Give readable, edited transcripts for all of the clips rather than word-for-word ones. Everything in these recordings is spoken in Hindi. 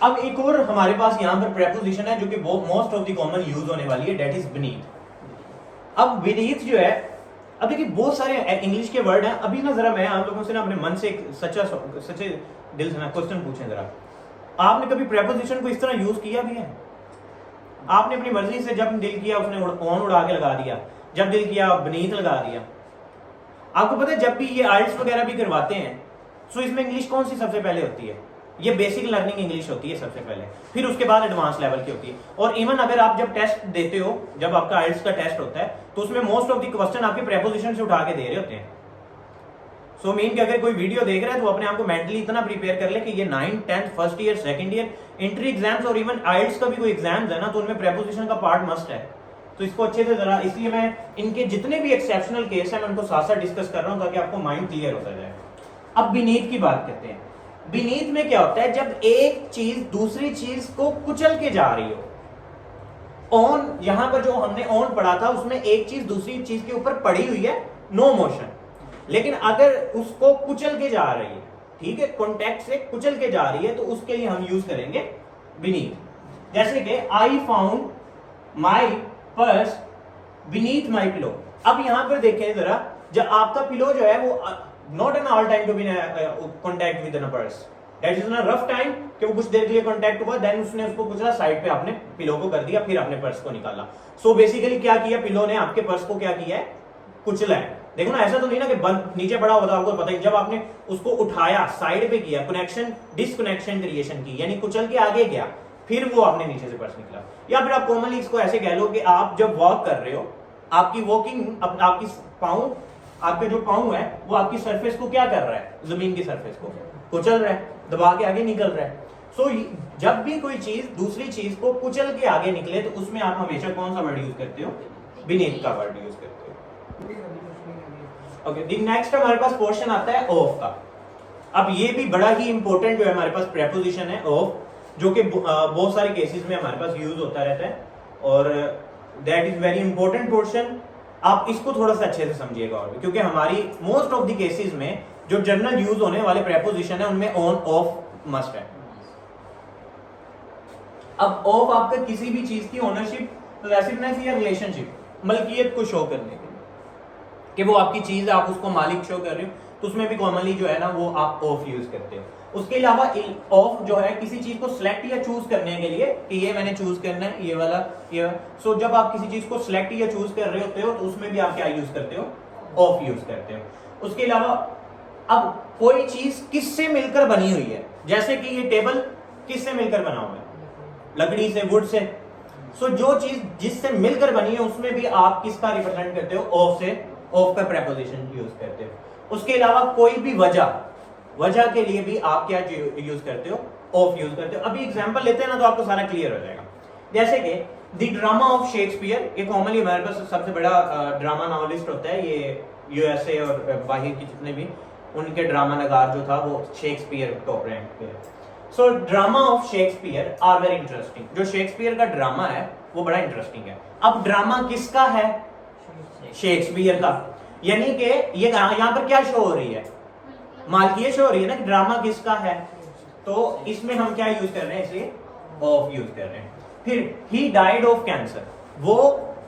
अब एक और हमारे पास यहाँ पर प्रेपोजिशन है जो कि most of the common use होने वाली है, डेट इज बीनीथ। अब बीनीथ जो है, अब देखिए बहुत सारे इंग्लिश के वर्ड हैं। अभी ना जरा मैं आप लोगों से ना अपने मन से एक सच्चे दिल से ना क्वेश्चन पूछें जरा, आपने कभी प्रेपोजिशन को इस तरह यूज किया भी है? आपने अपनी मर्जी से जब दिल किया उसने ऑन उड़ा के लगा दिया, जब दिल किया बीनीथ लगा दिया। आपको पता है जब भी ये आइल्स वगैरह भी करवाते हैं तो इसमें इंग्लिश कौन सी सबसे पहले होती है? ये बेसिक लर्निंग इंग्लिश होती है सबसे पहले, फिर उसके बाद एडवांस लेवल की होती है। और इवन अगर आप जब टेस्ट देते हो, जब आपका आइल्स का टेस्ट होता है, तो उसमें मोस्ट ऑफ द क्वेश्चन आपके प्रेपोजिशन से उठा के दे रहे होते हैं। सो मीन कि अगर कोई वीडियो देख रहा है तो अपने आप को मेंटली इतना प्रिपेयर कर ले कि ये 9th 10th first year second year entry exams और इवन आइल्स का भी कोई एग्जाम्स है ना, तो उनमें प्रेपोजिशन का पार्ट मस्ट है। तो इसको अच्छे से जरा, इसलिए मैं इनके जितने भी एक्सेप्शनल केस है मैं उनको साथ साथ डिस्कस कर रहा हूं ताकि आपको माइंड क्लियर होता जाए। अब बीनीथ की बात करते हैं। बीनीथ में क्या होता है? जब एक चीज दूसरी चीज को कुचल के जा रही हो। ऑन, यहां पर जो हमने ऑन पढ़ा था उसमें एक चीज दूसरी चीज के ऊपर पड़ी हुई है, नो मोशन, लेकिन अगर उसको कुचल के जा रही है, ठीक है, कॉन्टेक्ट से कुचल के जा रही है, तो उसके लिए हम यूज करेंगे बीनीथ। जैसे कि I found my purse beneath my pillow. अब यहां पर देखें जरा, जब आपका पिलो जो है वो not an all time to be contact with in purse, that is in rough time कि वो कुछ देर के लिए कॉन्टैक्ट हुआ, देन उसने उसको कुचला, साइड पे आपने पिलो को कर दिया, फिर आपने पर्स को निकाला। सो बेसिकली क्या किया, पिलो ने आपके पर्स को क्या किया है? कुचला है। देखो ना, ऐसा तो नहीं ना कि बंद नीचे पड़ा हुआ था, आपको पता ही, जब आपने उसको उठाया, साइड पे किया, कनेक्शन डिसकनेक्शन क्रिएशन की, यानी कुचल के आगे गया, फिर वो आपने नीचे से पर्स निकला। या फिर आप कॉमनली इसको ऐसे कह लो कि आप जब वॉक कर रहे हो, आपकी वॉकिंग, आपकी पाँव, आपके जो पाँव है वो आपकी सरफेस को क्या कर रहा है? जमीन की सरफेस को कुचल रहा है, दबा के आगे निकल रहा है। सो जब भी कोई चीज दूसरी चीज को कुचल के आगे निकले तो उसमें आप हमेशा कौन सा वर्ड यूज करते हो? बीनीथ का वर्ड यूज करते हो। ओके, नेक्स्ट हमारे पास क्वेश्चन आता है ऑफ का। अब ये भी बड़ा ही इंपॉर्टेंट जो है हमारे पास प्रेपोजिशन है ऑफ, जो कि बहुत सारे केसेस में हमारे पास यूज होता रहता है और that is very important portion. आप इसको थोड़ा सा अच्छे से समझिएगा और भी, क्योंकि हमारी मोस्ट ऑफ द केसेस में जो जनरल यूज होने वाले प्रेपोजिशन है उनमें ऑन ऑफ मस्ट है। अब ऑफ आपका किसी भी चीज की ओनरशिप, पॉसेसिवनेस या रिलेशनशिप, मलकियत को शो करने के लिए कि वो आपकी चीज है, आप उसको मालिक शो कर रहे हो, तो उसमें भी कॉमनली जो है ना वो आप ऑफ यूज करते हो। उसके अलावा ऑफ जो है किसी चीज को सिलेक्ट या चूज करने के लिए कि ये मैंने चूज करना है, ये वाला ये। सो जब आप किसी चीज को सिलेक्ट या चूज कर रहे होते हो तो उसमें भी आप क्या यूज करते हो? ऑफ यूज करते हो। उसके अलावा अब कोई चीज किससे मिलकर बनी हुई है, जैसे कि ये टेबल किससे मिलकर बना हुआ है? लकड़ी से, वुड से। सो जो चीज जिससे मिलकर बनी है उसमें भी आप किसका रिप्रेजेंट करते हो? ऑफ से, ऑफ का प्रेपोजिशन यूज करते हो। उसके अलावा कोई भी वजह के लिए भी आप क्या यूज करते हो? ऑफ यूज करते हो। अभी एग्जांपल लेते हैं ना तो आपको सारा क्लियर हो जाएगा। जैसे कि द ड्रामा ऑफ शेक्सपियर, ये कॉमनली हमारे पास सबसे बड़ा ड्रामा नॉवेलिस्ट होता है, ये यूएसए और बाहर के जितने भी उनके ड्रामा नगार जो था वो शेक्सपियर टॉप रैंक पे है। So drama of Shakespeare are very interesting. जो शेक्सपियर का ड्रामा है वो बड़ा इंटरेस्टिंग है। अब ड्रामा किसका है? शेक्सपियर का, यानी कि ये यहाँ पर क्या शो हो रही है? मालकियत शो हो रही है ना, ड्रामा किसका है। तो इसमें हम क्या यूज कर रहे हैं? इसे ऑफ यूज कर रहे हैं। फिर ही डाइड ऑफ कैंसर, वो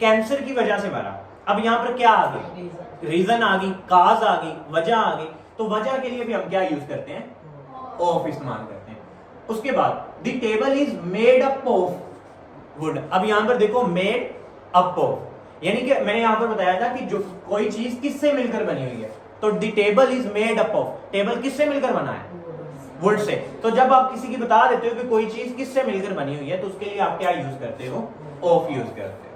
कैंसर की वजह से मरा। अब यहाँ पर क्या आ गई? रीजन आ गई, काज आ गई, वजह आ गई। तो वजह के लिए भी हम क्या यूज करते हैं? ऑफ इस्तेमाल करते हैं। उसके बाद the table is made up of would. अब यहाँ पर देखो मेड अप ऑफ, यानी कि मैंने यहां पर बताया था कि जो कोई चीज किससे मिलकर बनी हुई है, तो the table is made up of, table किससे मिलकर बना है? Would say. तो जब आप किसी की बता देते हो कि कोई चीज किससे मिलकर बनी हुई है तो उसके लिए आप क्या यूज करते हो? ऑफ यूज करते हो।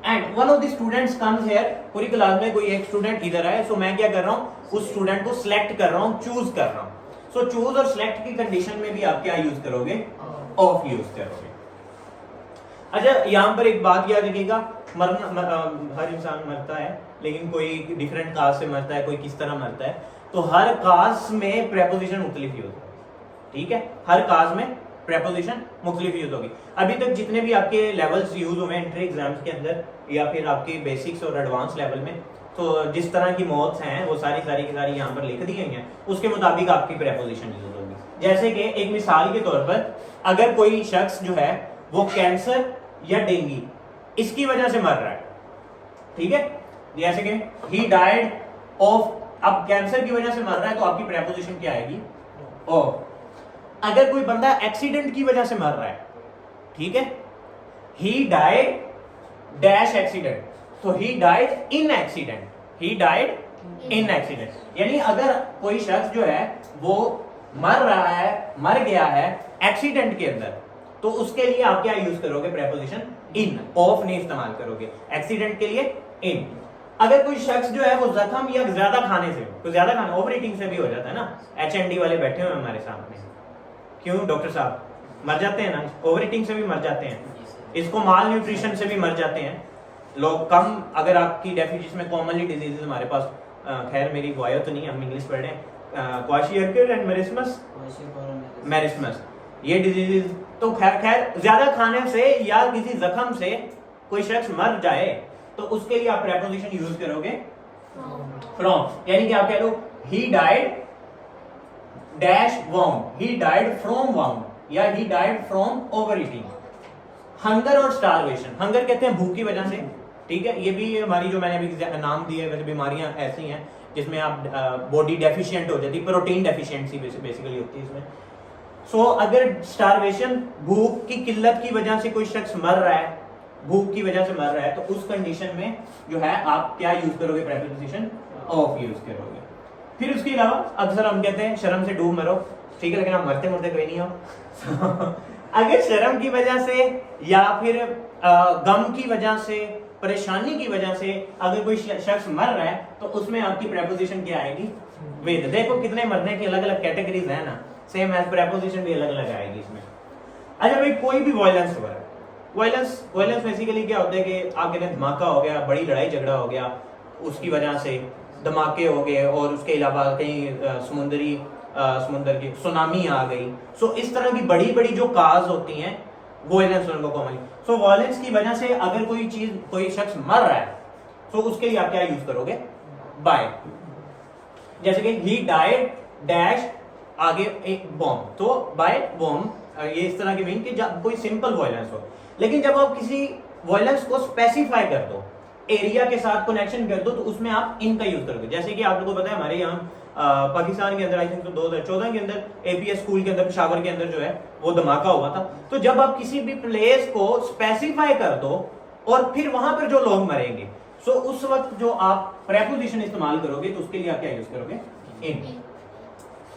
And one of the students comes here, पूरी क्लास में कोई एक स्टूडेंट इधर है, सो मैं क्या कर रहा हूं? उस स्टूडेंट को सिलेक्ट कर रहा हूं, चूज कर रहा हूं। सो चूज और सिलेक्ट की कंडीशन में भी आप क्या यूज करोगे? ऑफ यूज करोगे। अच्छा, यहां पर एक बात याद रखिएगा, हर इंसान मरता है, लेकिन कोई डिफरेंट काज से मरता है, कोई किस तरह मरता है, तो हर काज में प्रेपोजिशन मुख्तलिफ यूज होगी। ठीक है, हर काज में प्रेपोजिशन मुख्तलिफ यूज होगी। अभी तक जितने भी आपके लेवल्स यूज हुए एंट्री एग्जाम्स के अंदर या फिर आपके बेसिक्स और एडवांस लेवल में, तो जिस तरह की मौत हैं वो सारी की सारी यहाँ पर लिख दी गई हैं, उसके मुताबिक आपकी प्रेपोजिशन यूज होगी। जैसे कि एक मिसाल के तौर पर अगर कोई शख्स जो है वो कैंसर या डेंगू इसकी वजह से मर रहा है, ठीक है, जैसे कि ही डाइड ऑफ, अब कैंसर की वजह से मर रहा है तो आपकी प्रेपोजिशन क्या आएगी? ऑफ। अगर कोई बंदा एक्सीडेंट की वजह से मर रहा है, ठीक है, ही डाइड डैश एक्सीडेंट, तो he died in accident, he died in accident. यानी अगर कोई शख्स जो है वो मर रहा है, मर गया है एक्सीडेंट के अंदर, तो उसके लिए आप क्या यूज करोगे? प्रेपोजिशन इन, ऑफ नहीं इस्तेमाल करोगे। एक्सीडेंट के लिए इन। अगर कोई शख्स जो है वो जख्म या ज्यादा खाने से, तो ज्यादा खाना ओवर ईटिंग से भी हो जाता है ना, HND वाले बैठे हुए हमारे सामने, क्यों डॉक्टर साहब? मर जाते हैं ना, ओवर ईटिंग से भी मर जाते हैं, इसको माल न्यूट्रिशन से भी मर जाते हैं लोग। कम अगर आपकी डेफिनेशन में कॉमनली डिजीजेस हमारे पास, खैर मेरी वायो तो नहीं, हम इंग्लिश पढ़ रहे हैं, क्वाशियरकर एंड मेरिस्मस, ये डिजीजेस तो खैर ज्यादा खाने से या किसी जख्म से कोई शख्स मर जाए तो उसके लिए आप प्रेपोजिशन यूज करोगे फ्रॉम। यानी कि आप कह लो he died dash wound, he died from wound या he died from overeating. Hunger और स्टारवेशन, हंगर कहते हैं भूख की वजह से, ठीक है, ये भी हमारी जो मैंने अभी नाम दिए वैसे बीमारियां ऐसी हैं जिसमें आप बॉडी डेफिशिएंट हो जाती है, प्रोटीन डेफिशिएंसी बेसिकली होती है इसमें। सो अगर स्टारवेशन, भूख की किल्लत की वजह से कोई शख्स मर रहा है, भूख की वजह से मर रहा है, तो उस कंडीशन में जो है आप क्या यूज करोगे? प्रेपोजिशन ऑफ यूज करोगे। फिर उसके अलावा अक्सर हम कहते हैं शर्म से डूब मरो, ठीक है, लेकिन आप मरते मरते कोई नहीं हो। अगर शर्म की वजह से या फिर गम की वजह से, परेशानी की वजह से अगर कोई शख्स मर रहा है तो उसमें आपकी प्रेपोजिशन क्या आएगी? विद। देखो कितने मरने की अलग अलग कैटेगरीज है ना, सेम एज प्रेपोजिशन भी अलग अलग आएगी इसमें। अच्छा भाई, कोई भी वायलेंस हो रहा है, वायलेंस बेसिकली क्या होता है कि आप कहते हैं धमाका हो गया, बड़ी लड़ाई झगड़ा हो गया, उसकी वजह से धमाके हो गए, और उसके अलावा कहीं समुंदर की सुनामी आ गई। सो इस तरह की बड़ी बड़ी जो काज होती हैं वायलेंस उनको कॉमनली। सो वायलेंस की वजह से अगर कोई शख्स मर रहा है तो उसके लिए आप क्या यूज करोगे? बाय। जैसे कि ही डाइड डैश, आगे एक बॉम्ब, तो बाय बॉम्ब, ये इस तरह की मीन कि जब कोई सिंपल वायलेंस हो। लेकिन जब आप किसी वायलेंस को स्पेसिफाई कर दो, एरिया के साथ कनेक्शन कर दो, तो उसमें आप इनका यूज करोगे। जैसे कि आप लोगों को पता है हमारे यहाँ पाकिस्तान के अंदर आई थिंक तो 2014 के अंदर APS स्कूल के अंदर, पेशावर के अंदर जो है वो धमाका हुआ था। तो जब आप किसी भी प्लेस को स्पेसिफाई कर दो और फिर वहां पर जो लोग मरेंगे, सो उस वक्त जो आप प्रेपोजिशन इस्तेमाल करोगे तो उसके लिए आप क्या यूज करोगे? इन।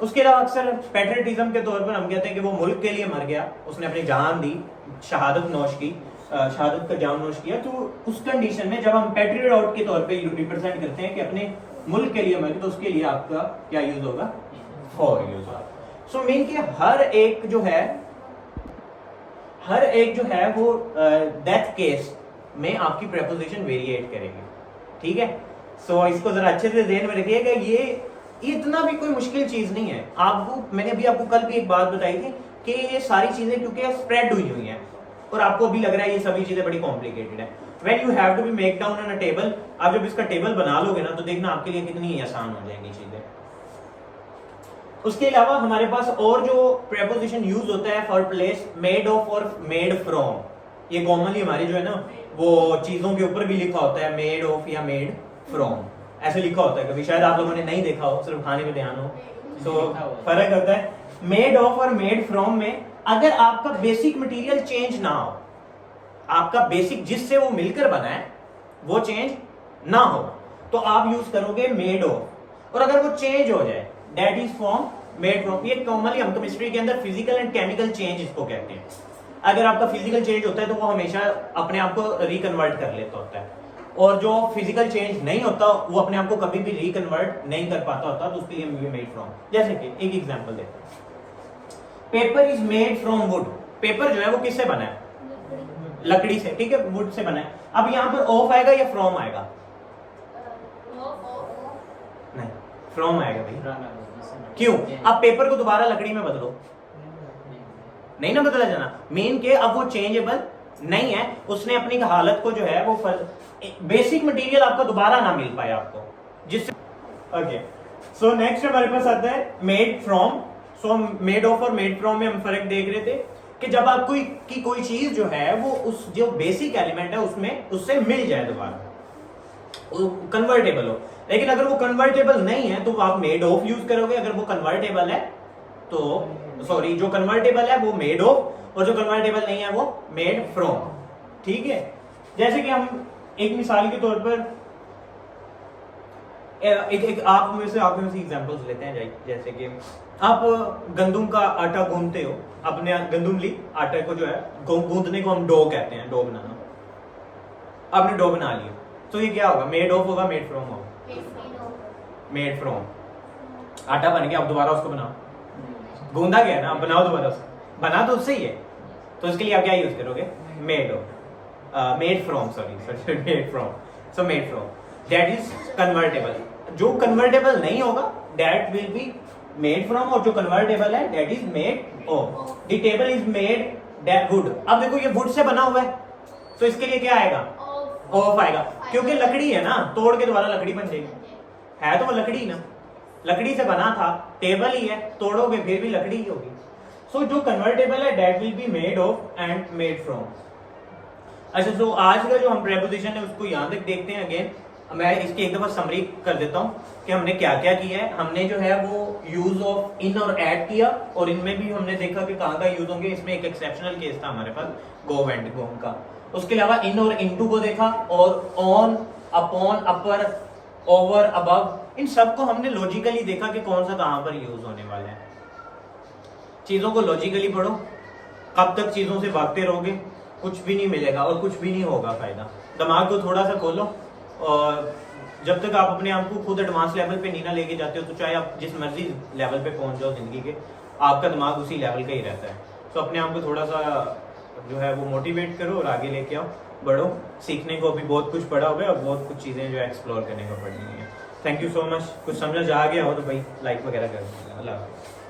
उसके अलावा अक्सर पैट्रियटिज्म के तौर पर हम कहते हैं कि वो मुल्क के लिए मर गया, उसने अपनी जान दी, शहादत नोश की, शहादत का जाम नोश किया। तो उस कंडीशन में जब हम पैट्रियट के तौर पे रिप्रेजेंट करते हैं कि अपने मुल्क के लिए मर, तो उसके लिए आपका क्या यूज होगा? फॉर यूज होगा। सो मीन कि हर एक जो है वो डेथ केस में आपकी प्रेपोजिशन वेरिएट करेगी, ठीक है। सो इसको जरा अच्छे से ध्यान में रखिएगा, ये इतना भी कोई मुश्किल चीज नहीं है। मैंने अभी आपको कल भी एक बात बताई थी कि ये सारी चीजें क्योंकि स्प्रेड हुई हैं और आपको अभी लग रहा है ये सभी चीजें बड़ी कॉम्प्लिकेटेड है। When you have to be make down on a table, आप जब इसका टेबल बना लोगे ना तो देखना आपके लिए कितनी आसान हो जाएंगी चीजें। उसके अलावा हमारे पास और जो प्रेपोजिशन यूज होता है फॉर प्लेस, मेड ऑफ और मेड फ्रॉम, ये कॉमनली हमारी जो है ना वो चीजों के ऊपर भी लिखा होता है, मेड ऑफ या मेड फ्रॉम, ऐसे लिखा होता है। कभी शायद आप लोगों ने नहीं देखा हो, सिर्फ खाने पे ध्यान हो, तो फर्क होता है। मेड ऑफ और मेड फ्रॉम में अगर आपका बेसिक मटेरियल चेंज ना हो, आपका बेसिक जिससे वो मिलकर बना है वो चेंज ना हो, तो आप यूज करोगे मेड ऑफ। और अगर वो चेंज हो जाए, that is from, made from. ये कॉमनली हम केमिस्ट्री के अंदर फिजिकल एंड केमिकल चेंज इसको कहते हैं। अगर आपका फिजिकल चेंज होता है तो वो हमेशा अपने आप को रिकन्वर्ट कर लेता होता है, और जो फिजिकल चेंज नहीं होता वो अपने आप को कभी भी रिकन्वर्ट नहीं कर पाता होता, तो उसके लिए मेड फ्रॉम। जैसे कि एक एग्जांपल देते हैं, paper is made from would. Paper जो है वो किससे बना है? लकड़ी से, ठीक है, वुड से बना है। अब यहाँ पर ऑफ आएगा या फ्रॉम आएगा? नहीं, फ्रॉम आएगा भाई। क्यों? अब पेपर को दोबारा लकड़ी में बदलो, नहीं ना बदला जाना। मेन के अब वो चेंजेबल नहीं है, उसने अपनी हालत को जो है वो बेसिक मटेरियल आपको दोबारा ना मिल पाए आपको, जिससे ओके। सो नेक्स्ट हमारे पास आता है made from. So made of और मेड फ्रॉम में हम फर्क देख रहे थे कि जब आप कोई चीज जो है वो उस जो बेसिक एलिमेंट है उसमें उससे मिल जाए दोबारा, कन्वर्टेबल हो। लेकिन अगर वो कन्वर्टेबल नहीं है तो आप मेड ऑफ यूज करोगे, अगर वो कन्वर्टेबल है तो सॉरी जो कन्वर्टेबल है वो मेड ऑफ और जो कन्वर्टेबल नहीं है वो मेड फ्रॉम। ठीक है, जैसे कि हम एक मिसाल के तौर पर एक आप में से एग्जांपल्स लेते हैं। जैसे कि आप गंदुम का आटा गूंदते हो, अपने गंदुम ली आटे को जो है गूंदने को हम डो कहते हैं, डो बनाना। आपने डो बना लिया तो ये क्या होगा, मेड ऑफ होगा मेड फ्रॉम होगा? Made from. आटा बन गया, अब दोबारा उसको बनाओ, गूंदा गया ना, अब बनाओ दोबारा उसको, बना तो उससे ही है, तो इसके लिए आप क्या यूज करोगे, made of, made from, sorry made from. So made from that is convertible. जो कन्वर्टेबल नहीं होगा that will be made from, और जो कन्वर्टेबल है that is made of. The table is made that would. अब देखो ये वुड से बना हुआ है तो इसके लिए क्या आएगा, ऑफ आएगा, क्योंकि लकड़ी है ना, तोड़ के दोबारा लकड़ी बन जाएगी, है तो वो लकड़ी ना, लकड़ी से बना था, टेबल ही है, तोड़ोगे फिर भी लकड़ी ही होगी। सो जो कन्वर्टेबल है that will be made of and made from. अच्छा, तो आज का जो हम प्रेपोजिशन है उसको यहाँ तक देखते हैं। अगेन मैं इसकी एक दफा समरी कर देता हूँ कि हमने क्या क्या किया है। हमने जो है वो यूज ऑफ इन और एड किया, और इनमें भी हमने देखा कि कहाँ का यूज होंगे। इसमें एक एक्सेप्शनल केस था हमारे पास, गो एंड गोम का। उसके अलावा इन और इनटू को देखा, और on, upon, upper, over, above, इन सब को हमने लॉजिकली देखा कि कौन सा कहाँ पर यूज होने वाला है। चीजों को लॉजिकली पढ़ो, कब तक चीजों से भागते रहोगे कुछ भी नहीं मिलेगा और कुछ भी नहीं होगा फायदा। दिमाग को थोड़ा सा खोलो, और जब तक आप अपने आप को खुद एडवांस लेवल पे नहीं ना लेके जाते हो तो चाहे आप जिस मर्जी लेवल पे पहुंच जाओ जिंदगी के, आपका दिमाग उसी लेवल का ही रहता है। तो अपने आप को थोड़ा सा जो है वो मोटिवेट करो और आगे लेके आओ, बढ़ो। सीखने को अभी बहुत कुछ पड़ा हुआ है और बहुत कुछ चीज़ें जो है एक्सप्लोर करने को पड़नी है। Thank you so much. कुछ समझ आ गया हो तो भाई लाइक वगैरह कर दीजिएगा। अल्लाह हाफ़िज़।